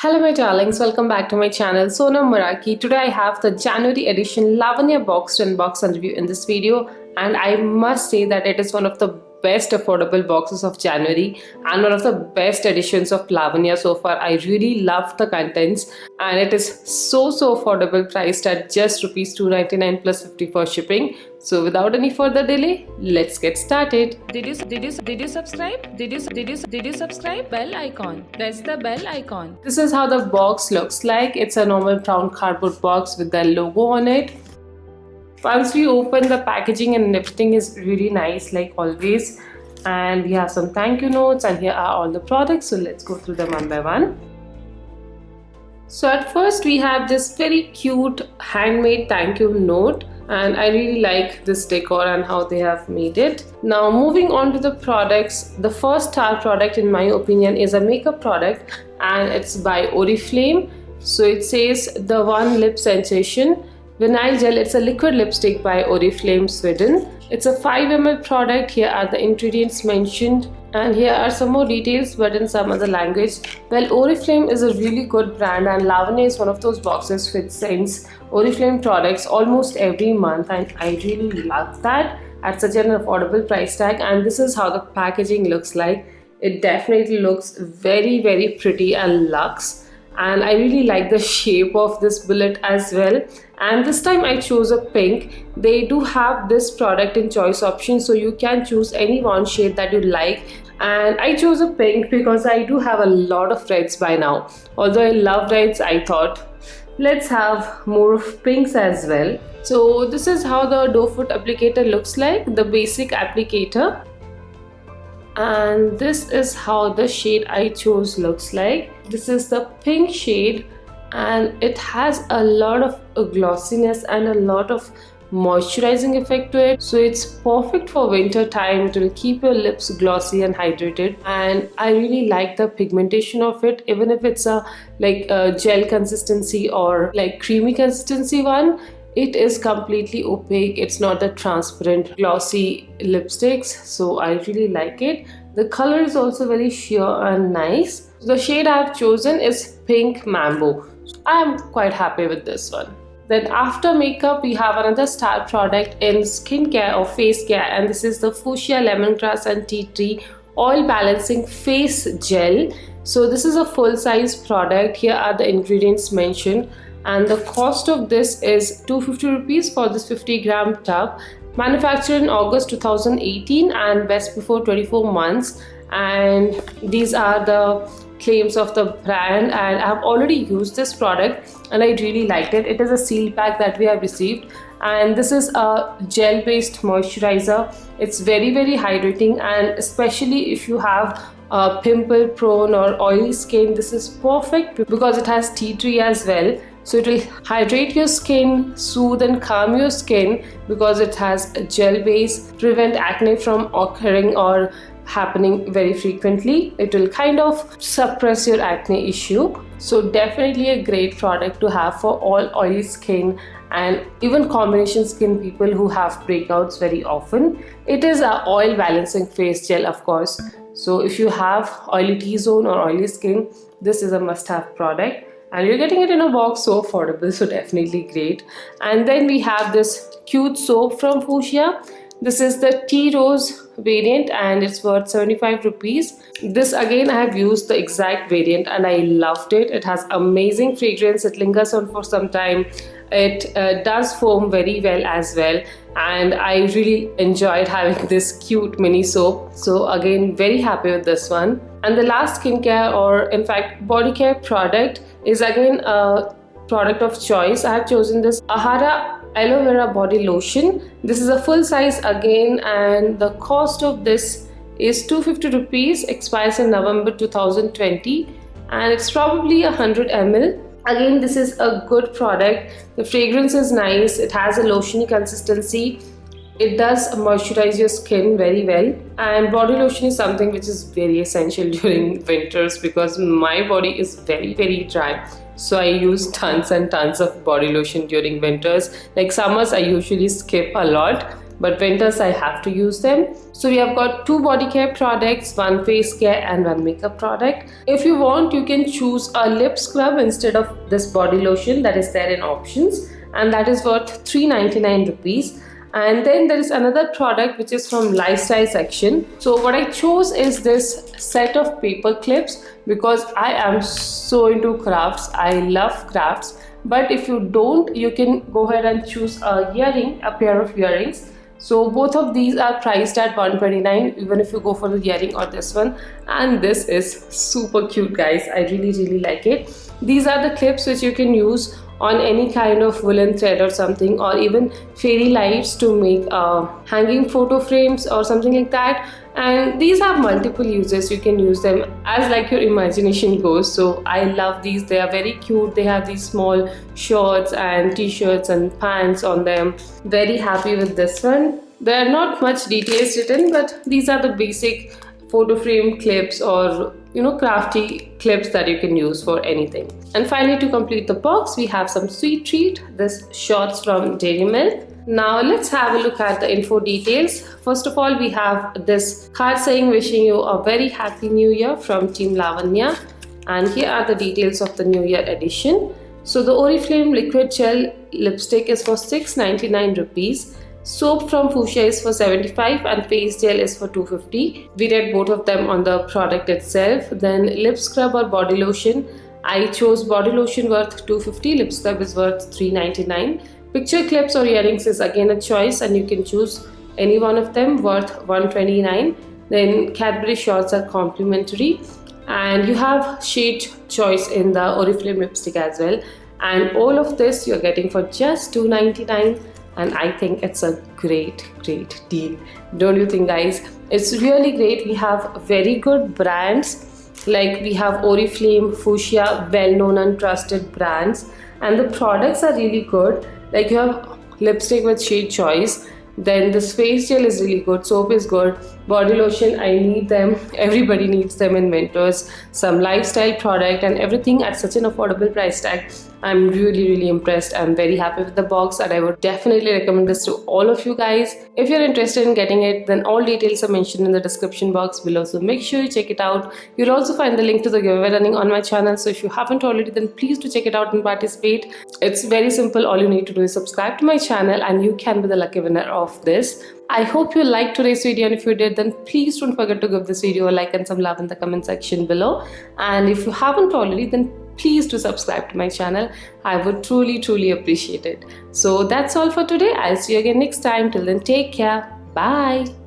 Hello my darlings, welcome back to my channel SonaMeraki. Today I have the January edition Lavanya Box unbox review in this video, and I must say that it is one of the best affordable boxes of January and one of the best editions of Lavanya so far. I really love the contents and it is so affordable, priced at just rupees 299 plus 50 for shipping. So without any further delay, let's get started. Did you subscribe? Did you subscribe? Bell icon. Press the bell icon. This is how the box looks like. It's a normal brown cardboard box with the logo on it. Once we open, the packaging and everything is really nice like always, and we have some thank you notes, and here are all the products, so let's go through them one by one. So at first we have this very cute handmade thank you note, and I really like this decor and how they have made it. Now moving on to the products, the first star product in my opinion is a makeup product, and it's by Oriflame. So it says the One Lip Sensation Vinyl Gel. It's a liquid lipstick by Oriflame Sweden. It's a 5 ml product. Here are the ingredients mentioned, and here are some more details but in some other language. Well, Oriflame is a really good brand, and Lavanya is one of those boxes which sends Oriflame products almost every month, and I really love that at such an affordable price tag. And this is how the packaging looks like. It definitely looks very pretty and luxe, and I really like the shape of this bullet as well. And this time I chose a pink. They do have this product in choice option, so you can choose any one shade that you like, and I chose a pink because I do have a lot of reds by now. Although I love reds, I thought let's have more of pinks as well. So this is how the doe foot applicator looks like, the basic applicator, and this is how the shade I chose looks like. This is the pink shade, and it has a lot of glossiness and a lot of moisturizing effect to it, so it's perfect for winter time. It will keep your lips glossy and hydrated, and I really like the pigmentation of it. Even if it's a gel consistency or like creamy consistency one, it is completely opaque. It's not the transparent glossy lipsticks, so I really like it. The color is also very sheer and nice. The shade I have chosen is Pink Mambo. I am quite happy with this one. Then after makeup, we have another star product in skincare or face care, and this is the Fuchsia Lemongrass and Tea Tree Oil Balancing Face Gel. So this is a full-size product. Here are the ingredients mentioned, and the cost of this is 250 rupees for this 50-gram tub. Manufactured in August 2018 and best before 24 months. And these are the claims of the brand, and I've already used this product and I really liked it. It is a seal pack that we have received, and this is a gel based moisturizer. It's very hydrating, and especially if you have a pimple prone or oily skin, this is perfect because it has tea tree as well. So it will hydrate your skin, soothe and calm your skin because it has a gel base, prevent acne from occurring or happening very frequently. It will kind of suppress your acne issue. So definitely a great product to have for all oily skin and even combination skin people who have breakouts very often. It is an oil balancing face gel, of course. So if you have oily T-zone or oily skin, this is a must-have product. And you're getting it in a box, so affordable, so definitely great. And then we have this cute soap from Fuchsia. This is the Tea Rose variant, and it's worth 75 rupees. This again, I have used the exact variant and I loved it. It has amazing fragrance. It lingers on for some time. It does foam very well as well, and I really enjoyed having this cute mini soap. So again, very happy with this one. And the last skincare, or in fact body care product, is again a product of choice. I have chosen this Ahara Aloe Vera Body Lotion. This is a full size again, and the cost of this is 250 rupees. Expires in November 2020, and it's probably 100 ml. Again, this is a good product. The fragrance is nice. It has a lotiony consistency. It does moisturize your skin very well, and body lotion is something which is very essential during winters because my body is very dry. So I use tons and tons of body lotion during winters. Like summers, I usually skip a lot, but winters I have to use them. So we have got 2 body care products, 1 face care and 1 makeup product. If you want, you can choose a lip scrub instead of this body lotion that is there in options, and that is worth 399 rupees. And then there is another product which is from Lifesized Action. So what I chose is this set of paper clips because I am so into crafts. I love crafts. But if you don't, you can go ahead and choose a pair of earrings. So both of these are priced at 129 even if you go for the earring or this one. And this is super cute, guys. I really like it. These are the clips which you can use on any kind of woolen thread or something, or even fairy lights to make hanging photo frames or something like that. And these have multiple uses. You can use them as like your imagination goes. So I love these. They are very cute. They have these small shorts and t-shirts and pants on them. Very happy with this one. There are not much details written, but these are the basic photo frame clips or crafty clips that you can use for anything. And finally, to complete the box, we have some sweet treat, this shorts from Dairy Milk. Now let's have a look at the info details. First of all, we have this card saying wishing you a very happy new year from Team Lavanya, and here are the details of the new year edition. So the Oriflame liquid gel lipstick is for 699 rupees. Soap from Fuchsia is for 75 and face gel is for 250. We read both of them on the product itself. Then lip scrub or body lotion. I chose body lotion worth 250, lip scrub is worth 399. Picture clips or earrings is again a choice and you can choose any one of them worth 129. Then Cadbury shorts are complimentary and you have shade choice in the Oriflame lipstick as well. And all of this you're getting for just 299. And I think it's a great deal. Don't you think, guys? It's really great. We have very good brands, like we have Oriflame, Fuchsia, well-known and trusted brands, and the products are really good. Like you have lipstick with shade choice, then this face gel is really good, soap is good, body lotion, I need them, everybody needs them in winters, some lifestyle product and everything at such an affordable price tag. I'm really impressed. I'm very happy with the box and I would definitely recommend this to all of you guys. If you're interested in getting it, then all details are mentioned in the description box below, so make sure you check it out. You'll also find the link to the giveaway running on my channel, so if you haven't already, then please do check it out and participate. It's very simple. All you need to do is subscribe to my channel and you can be the lucky winner of this. I hope you liked today's video, and if you did, then please don't forget to give this video a like and some love in the comment section below. And if you haven't already, then please do subscribe to my channel. I would truly appreciate it. So that's all for today. I'll see you again next time. Till then, take care. Bye.